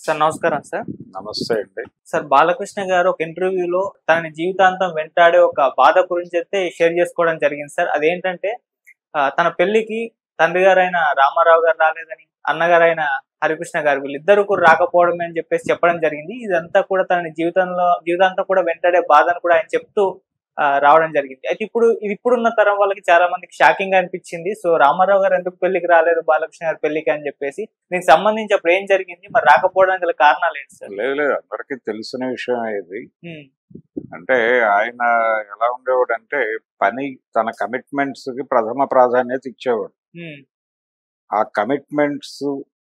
Sir నమస్కారం sir. నమస్తే అండి. సార్ బాలకృష్ణ గారు ఒక ఇంటర్వ్యూలో తనని జీవితాంతం వెంటాడే ఒక బాధ గురించైతే షేర్ చేసుకోవడం జరిగింది సార్. అదేంటంటే తన పెళ్ళికి తండ్రి గారైన రామారావు గారు రాలేదని, అన్నగారైన హరికృష్ణ గారు వీళ్ళిద్దరూ కూడా రాకపోవడమే అని చెప్పడం జరిగింది. ఇదంతా కూడా తనని జీవితాంతం కూడా వెంటాడే బాధని కూడా ఆయన చెప్తూ రావడం జరిగింది. అయితే ఇప్పుడున్న తరం వాళ్ళకి చాలా మందికి షాకింగ్ గా అనిపించింది. సో రామారావు గారు ఎందుకు పెళ్లికి రాలేదు బాలకృష్ణ గారి పెళ్లికి అని చెప్పేసి. దీనికి సంబంధించి అప్పుడు ఏం జరిగింది, మరి రాకపోవడానికి గల కారణాలు ఏంటి సార్? లేదు అందరికీ తెలిసిన విషయం ఇది. అంటే ఆయన ఎలా ఉండేవాడు అంటే తన కమిట్మెంట్స్ కి ప్రథమ ప్రాధాన్యత ఇచ్చేవాడు. ఆ కమిట్మెంట్స్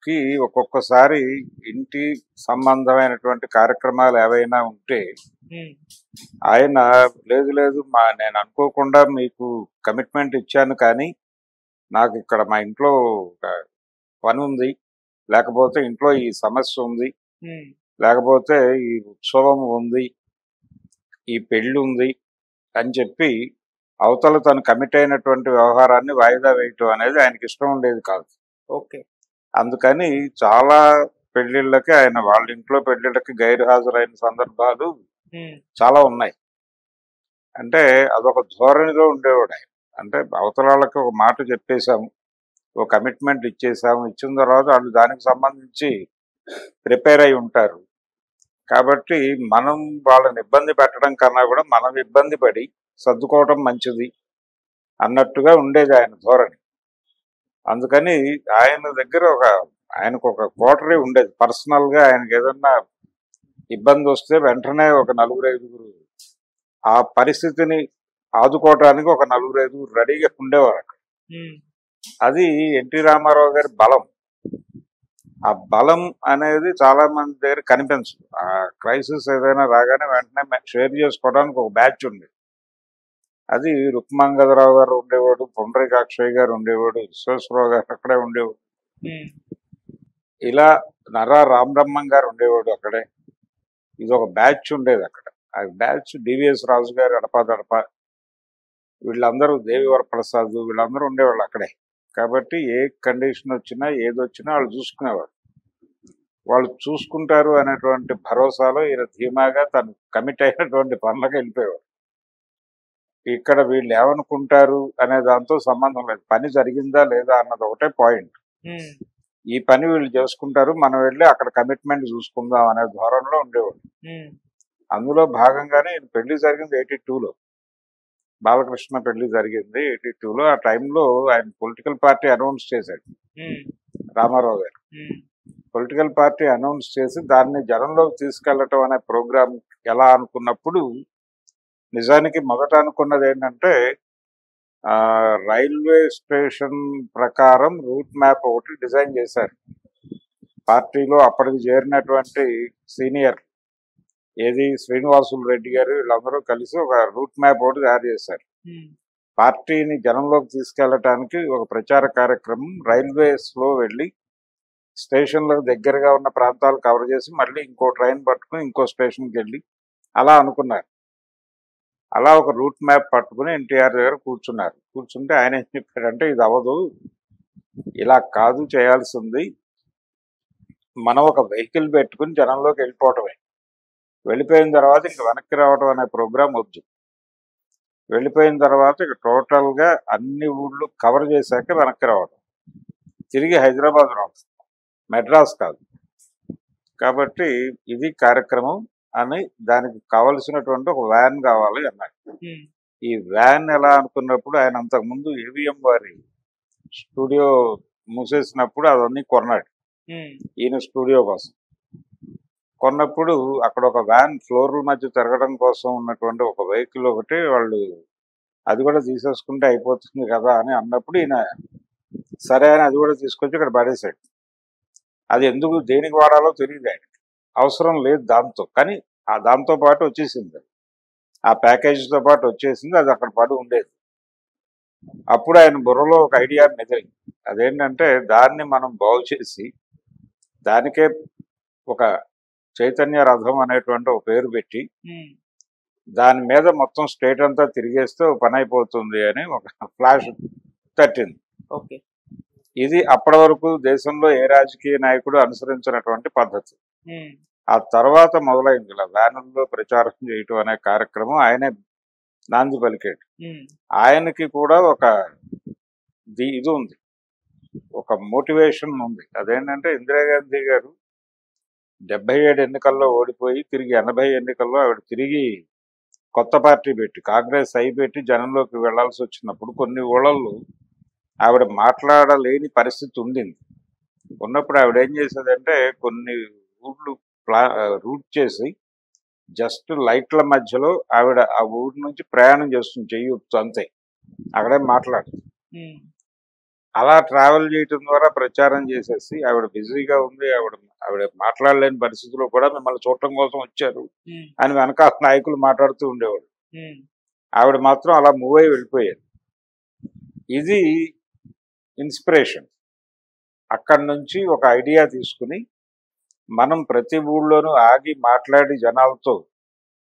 కి ఒక్కొక్కసారి ఇంటి సంబంధమైనటువంటి కార్యక్రమాలు ఏవైనా ఉంటే ఆయన లేదు నేను అనుకోకుండా మీకు కమిట్మెంట్ ఇచ్చాను, కానీ నాకు ఇక్కడ మా ఇంట్లో పని ఉంది, లేకపోతే ఇంట్లో ఈ సమస్య ఉంది, లేకపోతే ఈ ఉత్సవం ఉంది, ఈ పెళ్లి ఉంది అని చెప్పి అవతల తను కమిట్ అయినటువంటి వ్యవహారాన్ని వాయిదా వేయటం అనేది ఆయనకి ఇష్టం ఉండేది కాదు. ఓకే. అందుకని చాలా పెళ్లిళ్ళకి ఆయన వాళ్ళ ఇంట్లో పెళ్లిళ్ళకి గైరు హాజరైన సందర్భాలు చాలా ఉన్నాయి. అంటే అదొక ధోరణిలో ఉండేవాడు ఆయన. అంటే అవతల వాళ్ళకి ఒక మాట చెప్పేశాము, ఒక కమిట్మెంట్ ఇచ్చేసాము, ఇచ్చిన తర్వాత వాళ్ళు దానికి సంబంధించి ప్రిపేర్ అయి ఉంటారు. కాబట్టి మనం వాళ్ళని ఇబ్బంది పెట్టడం కన్నా కూడా మనం ఇబ్బంది పడి సర్దుకోవటం మంచిది అన్నట్టుగా ఉండేది ఆయన ధోరణి. అందుకని ఆయన దగ్గర ఆయనకు ఒక కోటరీ ఉండేది. పర్సనల్గా ఆయనకి ఏదన్నా ఇబ్బంది వస్తే వెంటనే ఒక 4-5 ఆ పరిస్థితిని ఆదుకోవటానికి ఒక 4-5 రెడీగా ఉండేవారు అక్కడ. అది ఎన్టీ రామారావు గారి బలం. ఆ బలం అనేది చాలా మంది దగ్గర కనిపించదు. ఆ క్రైసిస్ ఏదైనా రాగానే వెంటనే షేర్ చేసుకోవడానికి ఒక బ్యాచ్ ఉండేది. అది రుక్మాంగదరావు గారు ఉండేవాడు, పుండరీకాక్షయ్య గారు ఉండేవాడు, విశ్వేశ్వరరావు గారు అక్కడే ఉండేవాడు, ఇలా నర్రా రామబ్రహ్మం గారు ఉండేవాడు అక్కడే. ఇది ఒక బ్యాచ్ ఉండేది అక్కడ. ఆ బ్యాచ్ డివిఎస్ రాజు గారు అడపాదడప, వీళ్ళందరూ దేవివర ప్రసాద్, వీళ్ళందరూ ఉండేవాళ్ళు అక్కడే. కాబట్టి ఏ కండిషన్ వచ్చినా ఏది వచ్చినా వాళ్ళు చూసుకునేవారు. వాళ్ళు చూసుకుంటారు అనేటువంటి భరోసాలో ఈయన ధీమాగా తను కమిట్ అయినటువంటి పనులకు వెళ్ళిపోయేవాడు. ఇక్కడ వీళ్ళు ఏమనుకుంటారు అనే దాంతో సంబంధం లేదు, పని జరిగిందా లేదా అన్నది ఒకటే పాయింట్. ఈ పని వీళ్ళు చేసుకుంటారు, మనం వెళ్ళి అక్కడ కమిట్మెంట్ చూసుకుందాం అనే ధోరణిలో ఉండేవాడు. అందులో భాగంగానే ఈయన పెళ్లి జరిగింది 82లో. బాలకృష్ణ పెళ్లి జరిగింది 82లో. ఆ టైంలో ఆయన పొలిటికల్ పార్టీ అనౌన్స్ చేశాడు రామారావు గారు. పొలిటికల్ పార్టీ అనౌన్స్ చేసి దాన్ని జనంలోకి తీసుకెళ్లటం అనే ప్రోగ్రాం ఎలా అనుకున్నప్పుడు, నిజానికి మొదట అనుకున్నది ఏంటంటే రైల్వే స్టేషన్ ప్రకారం రూట్ మ్యాప్ ఒకటి డిజైన్ చేశారు. పార్టీలో అప్పటికి చేరినటువంటి సీనియర్ శ్రీనివాసులు రెడ్డి గారు వీళ్ళందరూ కలిసి ఒక రూట్ మ్యాప్ ఒకటి తయారు చేశారు. పార్టీని జనంలోకి తీసుకెళ్లటానికి ఒక ప్రచార కార్యక్రమం రైల్వేస్ లో వెళ్ళి స్టేషన్లకు దగ్గరగా ఉన్న ప్రాంతాలు కవర్ చేసి మళ్ళీ ఇంకో ట్రైన్ పట్టుకుని ఇంకో స్టేషన్కి వెళ్ళి అలా అనుకున్నారు. అలా ఒక రూట్ మ్యాప్ పట్టుకుని ఎన్టీఆర్ దగ్గర కూర్చుంటే ఆయన ఏం చెప్పాడంటే, ఇది అవ్వదు, ఇలా కాదు చేయాల్సింది, మనం ఒక వెహికల్ పెట్టుకుని జనంలోకి వెళ్ళిపోవటమే, వెళ్ళిపోయిన తర్వాత ఇంక వెనక్కి రావటం అనే ప్రోగ్రాం వద్దు, వెళ్ళిపోయిన తర్వాత ఇక టోటల్గా అన్ని ఊళ్ళు కవర్ చేశాక వెనక్కి రావడం, తిరిగి హైదరాబాద్ రావడం, మెడ్రాస్ కాదు. కాబట్టి ఇది కార్యక్రమం అని దానికి కావలసినటువంటి ఒక వ్యాన్ కావాలి అన్నాడు. ఈ వ్యాన్ ఎలా అనుకున్నప్పుడు ఆయన అంతకుముందు ఏవిఎం వారి స్టూడియో మూసేసినప్పుడు అవన్నీ కొన్నాడు ఈయన స్టూడియో కోసం. కొన్నప్పుడు అక్కడ ఒక వ్యాన్ ఫ్లోర్ల మధ్య తిరగడం కోసం ఉన్నటువంటి ఒక వెహికల్ ఒకటి వాళ్ళు అది కూడా తీసేసుకుంటే అయిపోతుంది కదా అని అన్నప్పుడు ఈయన సరే అని అది కూడా తీసుకొచ్చి ఇక్కడ పడేశాడు. అది ఎందుకు దేనికి వాడాలో తెలియదు ఆయనకి, అవసరం లేదు దాంతో, కానీ దాంతో పాటు వచ్చేసింది, ఆ ప్యాకేజీతో పాటు వచ్చేసింది, అది అక్కడ పడి ఉండేది. అప్పుడు ఆయన బుర్రలో ఒక ఐడియా మెదిలింది. అదేంటంటే దాన్ని మనం బాగు చేసి దానికే ఒక చైతన్య రథం అనేటువంటి ఒక పేరు పెట్టి దాని మీద మొత్తం స్టేట్ అంతా తిరిగేస్తే పని అయిపోతుంది అని ఒక ఫ్లాష్ తట్టింది. ఇది అప్పటి వరకు దేశంలో ఏ రాజకీయ నాయకుడు అనుసరించినటువంటి పద్ధతి. ఆ తర్వాత మొదలైంది ఇలా వ్యానుల్లో ప్రచారం చేయటం అనే కార్యక్రమం ఆయనే నాంది పలికాడు. ఆయనకి కూడా ఒక ఇది ఉంది, ఒక మోటివేషన్ ఉంది. అదేంటంటే ఇందిరాగాంధీ గారు 77 ఎన్నికల్లో ఓడిపోయి తిరిగి 80 ఎన్నికల్లో ఆవిడ తిరిగి కొత్త పార్టీ పెట్టి కాంగ్రెస్ పెట్టి జనంలోకి వెళ్లాల్సి వచ్చినప్పుడు కొన్ని ఊళ్ళల్లో ఆవిడ మాట్లాడలేని పరిస్థితి ఉండింది. ఉన్నప్పుడు ఆవిడ ఏం చేసేదంటే కొన్ని ఊళ్ళు రూట్ చేసి జస్ట్ లైట్ల మధ్యలో ఆవిడ ఆ ఊరి నుంచి ప్రయాణం చేస్తుంది, చెయ్యొచ్చు అంతే, అక్కడే మాట్లాడుతుంది. అలా ట్రావెల్ చేయటం ద్వారా ప్రచారం చేసేసి ఆవిడ బిజీగా ఉంది, ఆవిడ మాట్లాడలేని పరిస్థితిలో కూడా మిమ్మల్ని చూడటం కోసం వచ్చారు అని వెనకాల నాయకులు మాట్లాడుతూ ఉండేవాడు. ఆవిడ మాత్రం అలా మూవ్ అయి వెళ్ళిపోయారు. ఇది ఇన్స్పిరేషన్. అక్కడి నుంచి ఒక ఐడియా తీసుకుని మనం ప్రతి ఊళ్ళోనూ ఆగి మాట్లాడి జనాలతో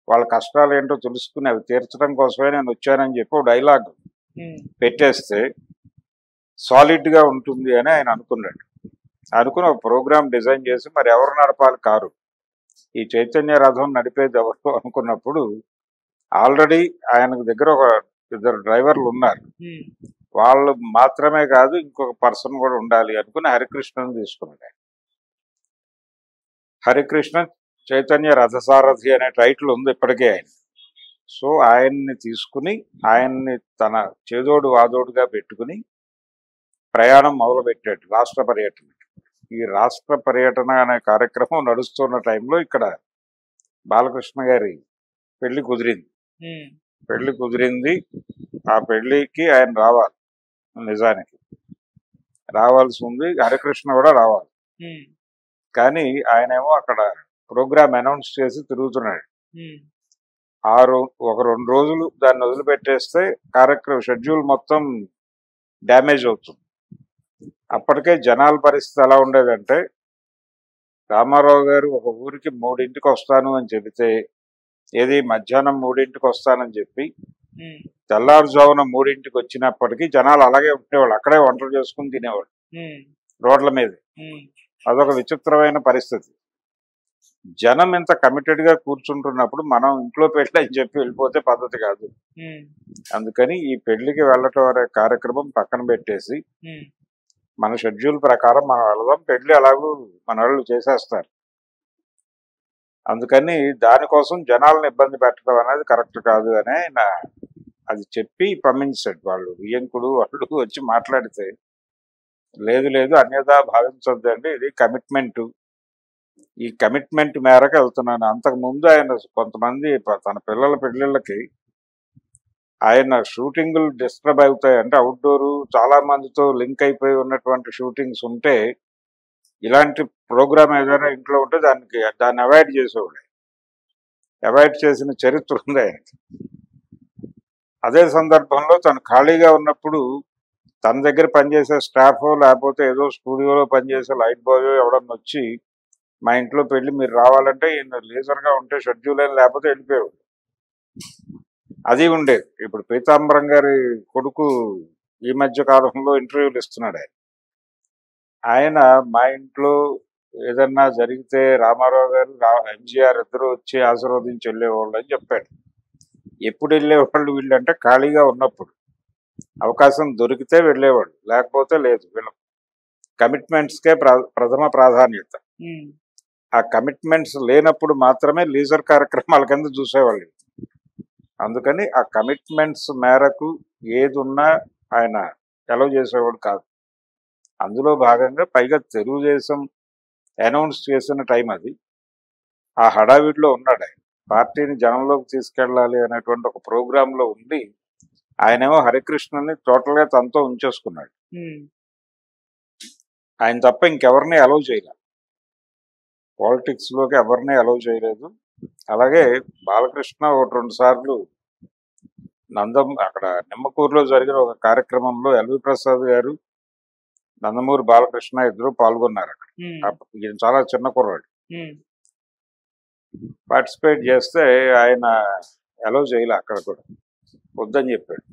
వాళ్ళ కష్టాలు ఏంటో తెలుసుకుని అవి తీర్చడం కోసమే నేను వచ్చానని చెప్పి ఒక డైలాగ్ పెట్టేస్తే సాలిడ్ గా ఉంటుంది అని ఆయన అనుకున్నాడు. అనుకుని ఒక ప్రోగ్రామ్ డిజైన్ చేసి మరి ఎవరు నడపాలి కారు, ఈ చైతన్య రథం నడిపేది ఎవరు అనుకున్నప్పుడు ఆల్రెడీ ఆయన దగ్గర ఒక 2 డ్రైవర్లు ఉన్నారు, వాళ్ళు మాత్రమే కాదు ఇంకొక పర్సన్ కూడా ఉండాలి అనుకుని హరికృష్ణని తీసుకున్నాడు. హరికృష్ణ చైతన్య రథసారథి అనే టైటిల్ ఉంది ఇప్పటికే ఆయన. సో ఆయన్ని తీసుకుని ఆయన్ని తన చేదోడు వాదోడుగా పెట్టుకుని ప్రయాణం మొదలుపెట్టాడు రాష్ట్ర పర్యటన. ఈ రాష్ట్ర పర్యటన అనే కార్యక్రమం నడుస్తున్న టైంలో ఇక్కడ బాలకృష్ణ గారి పెళ్లి కుదిరింది. ఆ పెళ్లికి ఆయన రావాలి, నిజానికి రావాల్సి ఉంది, హరికృష్ణ కూడా రావాలి. కానీ ఆయనేమో అక్కడ ప్రోగ్రామ్ అనౌన్స్ చేసి తిరుగుతున్నాడు. ఒక 2 రోజులు దాన్ని వదిలిపెట్టేస్తే కార్యక్రమం షెడ్యూల్ మొత్తం డ్యామేజ్ అవుతుంది. అప్పటికే జనాల పరిస్థితి ఎలా ఉండేదంటే రామారావు గారు ఒక ఊరికి 3ంటికి వస్తాను అని చెబితే ఏది మధ్యాహ్నం 3ంటికి వస్తానని చెప్పి తెల్లారుజామున 3ంటికి వచ్చినప్పటికీ జనాలు అలాగే ఉండేవాళ్ళు, అక్కడే వంటలు చేసుకుని తినేవాళ్ళు రోడ్ల మీద. అదొక విచిత్రమైన పరిస్థితి. జనం ఇంత కమిటెడ్ గా కూర్చుంటున్నప్పుడు మనం ఇంట్లో పెళ్లి అని చెప్పి వెళ్ళిపోతే పద్ధతి కాదు. అందుకని ఈ పెళ్లికి వెళ్ళటం అనే కార్యక్రమం పక్కన పెట్టేసి మన షెడ్యూల్ ప్రకారం మనం వెళదాం, పెళ్లి అలాగూ మన వాళ్ళు చేసేస్తారు. అందుకని దానికోసం జనాలను ఇబ్బంది పెట్టడం అనేది కరెక్ట్ కాదు అని అది చెప్పి పంపించాడు. వాళ్ళు వియ్యంకుడు వాళ్ళు వచ్చి మాట్లాడితే లేదు అన్యథా భావించొద్దండి, ఇది కమిట్మెంట్, ఈ కమిట్మెంట్ మేరకు వెళ్తున్నాను. అంతకుముందు ఆయన కొంతమంది తన పిల్లల పెళ్లిళ్ళకి ఆయన షూటింగ్లు డిస్టర్బ్ అవుతాయి అంటే అవుట్డోర్ చాలా మందితో లింక్ అయిపోయి ఉన్నటువంటి షూటింగ్స్ ఉంటే ఇలాంటి ప్రోగ్రామ్ ఏదైనా ఇంట్లో ఉంటే దాన్ని అవాయిడ్ చేసేవాడు. అవాయిడ్ చేసిన చరిత్ర ఉంది ఆయనకి. అదే సందర్భంలో తను ఖాళీగా ఉన్నప్పుడు తన దగ్గర పనిచేసే స్టాఫ్ లేకపోతే ఏదో స్టూడియోలో పనిచేసే లైట్ బాయ్ ఎవడన్నా వచ్చి మా ఇంట్లో పెళ్లి మీరు రావాలంటే లేజర్గా ఉంటే షెడ్యూల్ అయిన లేకపోతే వెళ్ళిపోయాడు. అది ఉండేది. ఇప్పుడు పీతాంబరం గారి కొడుకు ఈ మధ్య కాలంలో ఇంటర్వ్యూలు ఇస్తున్నాడు. ఆయన మా ఇంట్లో ఏదన్నా జరిగితే రామారావు గారు ఎంజీఆర్ ఇద్దరు వచ్చి ఆశీర్వదించి వెళ్ళేవాళ్ళు అని చెప్పాడు. ఎప్పుడు వెళ్ళేవాళ్ళు వీళ్ళంటే ఖాళీగా ఉన్నప్పుడు, అవకాశం దొరికితే వెళ్ళేవాళ్ళు, లేకపోతే లేదు. వీళ్ళ కమిట్మెంట్స్కే ప్రథమ ప్రాధాన్యత. ఆ కమిట్మెంట్స్ లేనప్పుడు మాత్రమే లీజర్ కార్యక్రమాల కింద చూసేవాళ్ళు. అందుకని ఆ కమిట్మెంట్స్ మేరకు ఏది ఉన్నా ఆయన ఎలవ్ చేసేవాడు కాదు. అందులో భాగంగా పైగా తెలుగుదేశం అనౌన్స్ చేసిన టైం అది. ఆ హడావిడిలో ఉన్నాడు ఆయన. పార్టీని జనంలోకి తీసుకెళ్ళాలి అనేటువంటి ఒక ప్రోగ్రాంలో ఉండి ఆయనేమో హరికృష్ణని టోటల్గా తనతో ఉంచేసుకున్నాడు. ఆయన తప్ప ఇంకెవరిని అలౌ చేయలేదు, పాలిటిక్స్లోకి ఎవరిని అలౌ చేయలేదు. అలాగే బాలకృష్ణ 1-2 సార్లు అక్కడ నిమ్మకూరులో జరిగిన ఒక కార్యక్రమంలో ఎల్వి ప్రసాద్ గారు నందమూరి బాలకృష్ణ ఇద్దరు పాల్గొన్నారు. అక్కడ ఈయన చాలా చిన్న కుర్రాడు, పార్టిసిపేట్ చేస్తే ఆయన అలౌ చేయలే, అక్కడ కూడా వద్దని చెప్పాడు.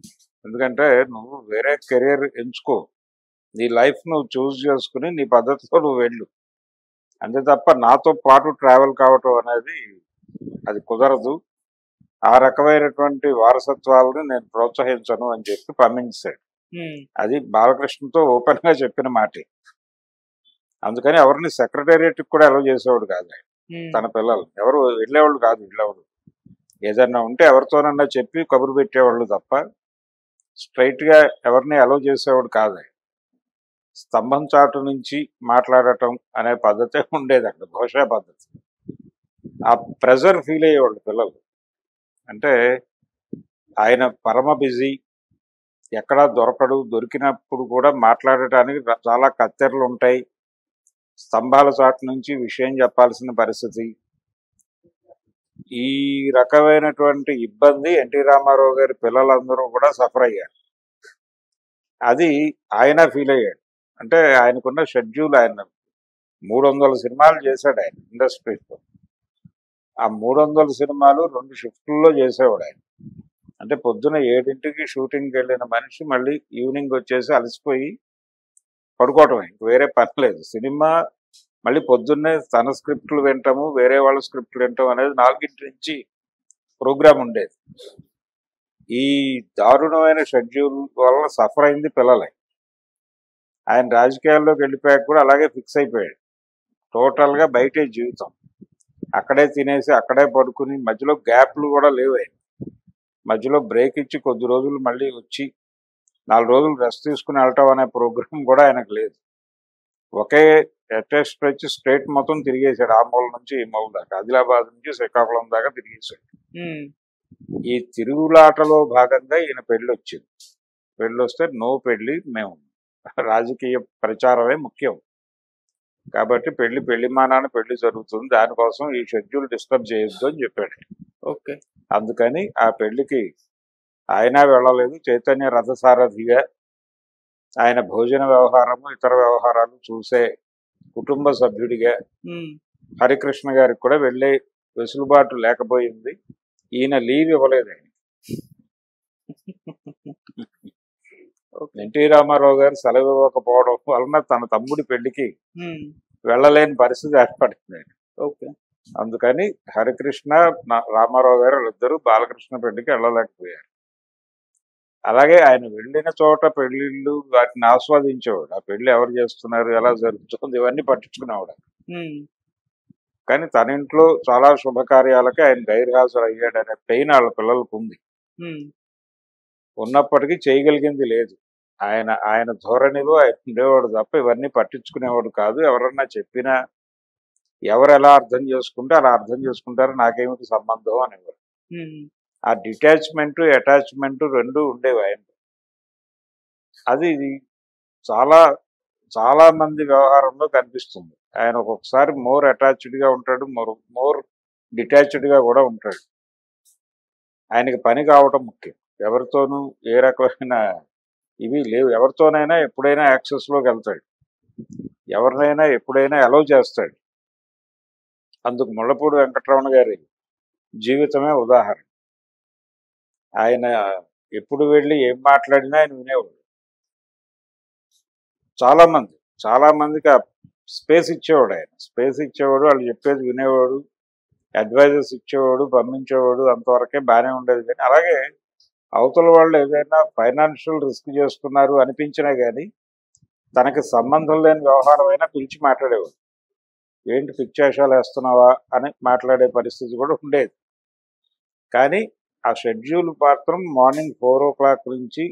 ఎందుకంటే నువ్వు వేరే కెరీర్ ఎంచుకో, నీ లైఫ్ నువ్వు చూస్ చేసుకుని నీ పద్ధతిలో నువ్వు వెళ్ళు, అంతే తప్ప నాతో పాటు ట్రావెల్ కావటం అనేది అది కుదరదు. ఆ రకమైనటువంటి వారసత్వాలను నేను ప్రోత్సహించను అని చెప్పి పంపించాడు. అది బాలకృష్ణతో ఓపెన్ గా చెప్పిన మాటే. అందుకని ఎవరిని సెక్రటేరియట్ కూడా అలౌ చేసేవాడు కాదు ఆయన. తన పిల్లలు ఎవరు వెళ్ళేవాళ్ళు కాదు. వెళ్ళేవాడు ఏదన్నా ఉంటే ఎవరితోనన్నా చెప్పి కబురు పెట్టేవాళ్ళు తప్ప స్ట్రైట్ గా ఎవరిని అలౌ చేసేవాడు కాదు ఆయన. స్తంభం చాటు నుంచి మాట్లాడటం అనే పద్ధతే ఉండేది అక్కడ, భాషా పద్ధతి. ఆ ప్రెజర్ ఫీల్ అయ్యేవాళ్ళు పిల్లలు. అంటే ఆయన పరమ బిజీ, ఎక్కడా దొరకడు, దొరికినప్పుడు కూడా మాట్లాడటానికి చాలా కత్తెరలు ఉంటాయి, స్తంభాల చాటు నుంచి విషయం చెప్పాల్సిన పరిస్థితి. ఈ రకమైనటువంటి ఇబ్బంది ఎన్టీ రామారావు గారి పిల్లలందరూ కూడా సఫర్ అయ్యారు. అది ఆయన ఫీల్ అయ్యాడు. అంటే ఆయనకున్న షెడ్యూల్, ఆయన 300 సినిమాలు చేశాడు ఆయన ఇండస్ట్రీలో. ఆ 300 సినిమాలు 2 షిఫ్ట్లలో చేసేవాడు ఆయన. అంటే పొద్దున 7ంటికి షూటింగ్కి వెళ్ళిన మనిషి మళ్ళీ ఈవినింగ్ వచ్చేసి అలసిపోయి పడుకోవటమే, ఇంక వేరే పని లేదు. సినిమా మళ్ళీ పొద్దున్నే తన స్క్రిప్ట్లు వింటాము, వేరే వాళ్ళ స్క్రిప్ట్లు వింటాం అనేది 4 నుంచి ప్రోగ్రామ్ ఉండేది. ఈ దారుణమైన షెడ్యూల్ వల్ల సఫర్ అయింది పిల్లలే. ఆయన రాజకీయాల్లోకి వెళ్ళిపోయాక కూడా అలాగే ఫిక్స్ అయిపోయాడు. టోటల్గా బయటే జీవితం, అక్కడే తినేసి అక్కడే పడుకుని, మధ్యలో గ్యాప్లు కూడా లేవు ఆయన. మధ్యలో బ్రేక్ ఇచ్చి కొద్ది రోజులు మళ్ళీ వచ్చి 4 రోజులు రెస్ట్ తీసుకుని వెళ్ళటం అనే ప్రోగ్రాం కూడా ఆయనకు లేదు. ఒకే అటెస్ట్ వచ్చి స్టేట్ మొత్తం తిరిగేశాడు, ఆ మూల నుంచి ఈ మూల దాకా, ఆదిలాబాద్ నుంచి శ్రీకాకుళం దాకా తిరిగేశాడు. ఈ తిరుగులాటలో భాగంగా ఈయన పెళ్లి వచ్చింది. పెళ్లి వస్తే నో పెళ్లి, మేము రాజకీయ ప్రచారమే ముఖ్యం కాబట్టి పెళ్లి మానాన్ని పెళ్లి జరుగుతుంది, దానికోసం ఈ షెడ్యూల్ డిస్టర్బ్ చేయొద్దు అని చెప్పాడు. ఓకే. అందుకని ఆ పెళ్లికి ఆయన వెళ్ళలేదు. చైతన్య రథసారథిగా ఆయన భోజన వ్యవహారము ఇతర వ్యవహారాలు చూసే కుటుంబ సభ్యుడిగా హరికృష్ణ గారికి కూడా వెళ్ళే వెసులుబాటు లేకపోయింది. ఈయన లీవ్ ఇవ్వలేదు ఆయన. ఎన్టీ రామారావు గారు సెలవు ఇవ్వకపోవడం వలన తన తమ్ముడి పెళ్లికి వెళ్ళలేని పరిస్థితి ఏర్పడింది. అందుకని హరికృష్ణ రామారావు గారు ఇద్దరు బాలకృష్ణ పెళ్లికి వెళ్ళలేకపోయారు. అలాగే ఆయన వెళ్ళిన చోట పెళ్లిళ్ళు వాటిని ఆస్వాదించేవాడు. ఆ పెళ్లి ఎవరు చేస్తున్నారు, ఎలా జరుగుతుంది, ఇవన్నీ పట్టించుకునేవాడు. కానీ తన ఇంట్లో చాలా శుభకార్యాలకి ఆయన గైర్హాజరు అయ్యాడు అనే పెయిన్ వాళ్ళ పిల్లలకు ఉంది. ఉన్నప్పటికీ చేయగలిగింది లేదు. ఆయన ధోరణిలో ఆయన ఉండేవాడు తప్ప ఇవన్నీ పట్టించుకునేవాడు కాదు. ఎవరన్నా చెప్పినా ఎవరు ఎలా అర్థం చేసుకుంటే అలా అర్థం చేసుకుంటారు, నాకేమిటి సంబంధం అనేవాడు. ఆ డిటాచ్మెంట్ అటాచ్మెంట్ రెండు ఉండేవి ఆయన. అది చాలా చాలా మంది వ్యవహారంలో కనిపిస్తుంది. ఆయన ఒక్కొక్కసారి మోర్ అటాచ్డ్గా ఉంటాడు, మోర్ డిటాచ్డ్గా కూడా ఉంటాడు. ఆయనకి పని కావటం ముఖ్యం. ఎవరితోనూ ఏ రకమైన ఇవి లేవు. ఎవరితోనైనా ఎప్పుడైనా యాక్సెస్లోకి వెళ్తాడు, ఎవరినైనా ఎప్పుడైనా అలౌ చేస్తాడు. అందుకు ముళ్ళపూడి వెంకటరమణ గారి జీవితమే ఉదాహరణ. ఆయన ఎప్పుడు వెళ్ళి ఏం మాట్లాడినా ఆయన వినేవాడు. చాలా మందికి ఆ స్పేస్ ఇచ్చేవాడు ఆయన. స్పేస్ ఇచ్చేవాడు, వాళ్ళు చెప్పేది వినేవాడు, అడ్వైజెస్ ఇచ్చేవాడు, పంపించేవాడు. అంతవరకే బాగానే ఉండేది. కానీ అలాగే అవతల వాళ్ళు ఏదైనా ఫైనాన్షియల్ రిస్క్ చేస్తున్నారు అనిపించినా కానీ తనకి సంబంధం లేని వ్యవహారం అయినా పిలిచి మాట్లాడేవాడు. ఏంటి పిచ్చేషాలు వేస్తున్నావా అని మాట్లాడే పరిస్థితి కూడా ఉండేది. కానీ ఆ షెడ్యూల్ మాత్రం మార్నింగ్ 4 o'clock నుంచి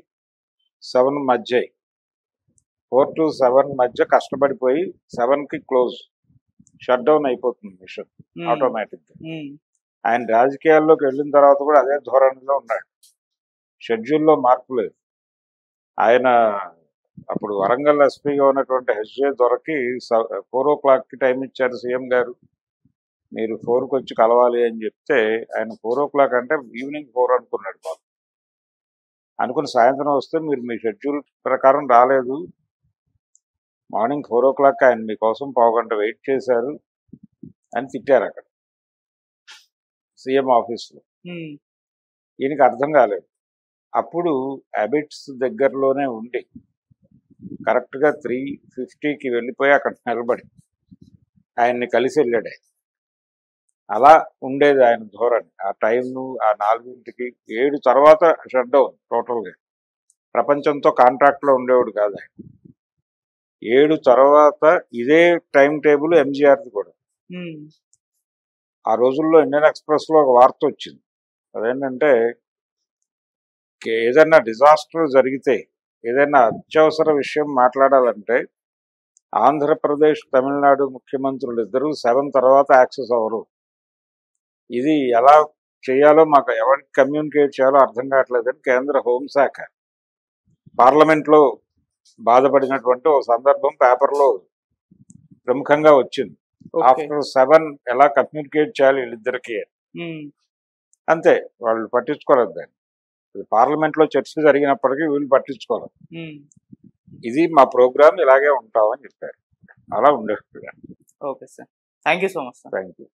7 మధ్య, 4 to 7 మధ్య కష్టపడిపోయి 7కి క్లోజ్, షట్ డౌన్ అయిపోతుంది మిషన్ ఆటోమేటిక్గా. ఆయన రాజకీయాల్లోకి వెళ్ళిన తర్వాత కూడా అదే ధోరణిలో ఉన్నాడు. షెడ్యూల్లో మార్పు లేదు. ఆయన అప్పుడు వరంగల్ ఎస్పీగా ఉన్నటువంటి హెచ్జే దొరకి 4 o'clockకి టైం ఇచ్చారు సీఎం గారు, మీరు 4కి వచ్చి కలవాలి అని చెప్తే ఆయన 4 o'clock అంటే ఈవినింగ్ 4 అనుకున్నాడు. బాబు అనుకుని సాయంత్రం వస్తే మీరు మీ షెడ్యూల్ ప్రకారం రాలేదు, మార్నింగ్ 4 o'clock ఆయన మీకోసం 1/2 గంట వెయిట్ చేశారు అని తిట్టారు అక్కడ సీఎం ఆఫీస్లో. ఈయనకి అర్థం కాలేదు. అప్పుడు అబిట్స్ దగ్గరలోనే ఉండి కరెక్ట్గా 3:50కి వెళ్ళిపోయి అక్కడ నిలబడి ఆయన్ని కలిసి వెళ్ళాడు ఆయన. అలా ఉండేది ఆయన ధోరణి. ఆ టైంను ఆ 4కి 7 తర్వాత షట్ డౌన్ టోటల్గా. ప్రపంచంతో కాంట్రాక్ట్లో ఉండేవాడు కాదు ఆయన. 7 తర్వాత ఇదే టైం టేబుల్ ఎంజీఆర్ది కూడా. ఆ రోజుల్లో ఇండియన్ ఎక్స్‌ప్రెస్‌లో ఒక వార్త వచ్చింది. అదేంటంటే ఏదైనా డిజాస్టర్ జరిగితే, ఏదైనా అత్యవసర విషయం మాట్లాడాలంటే ఆంధ్రప్రదేశ్, తమిళనాడు ముఖ్యమంత్రులు ఇద్దరూ 7 తర్వాత యాక్సెస్ అవ్వరు. ఇది ఎలా చేయాలో మాకు ఎవరికి కమ్యూనికేట్ చేయాలో అర్థం కావట్లేదని కేంద్ర హోంశాఖ పార్లమెంట్లో బాధపడినటువంటి ఒక సందర్భం పేపర్లో ప్రముఖంగా వచ్చింది. ఆఫ్టర్ 7 ఎలా కమ్యూనికేట్ చేయాలి వీళ్ళిద్దరికి. అంతే, వాళ్ళు పట్టించుకోలేదు దాన్ని. పార్లమెంట్లో చర్చ జరిగినప్పటికీ వీళ్ళు పట్టించుకోలేదు. ఇది మా ప్రోగ్రామ్, ఇలాగే ఉంటామని చెప్పారు. అలా ఉండేది. Okay sir, thank you so much sir. Thank you.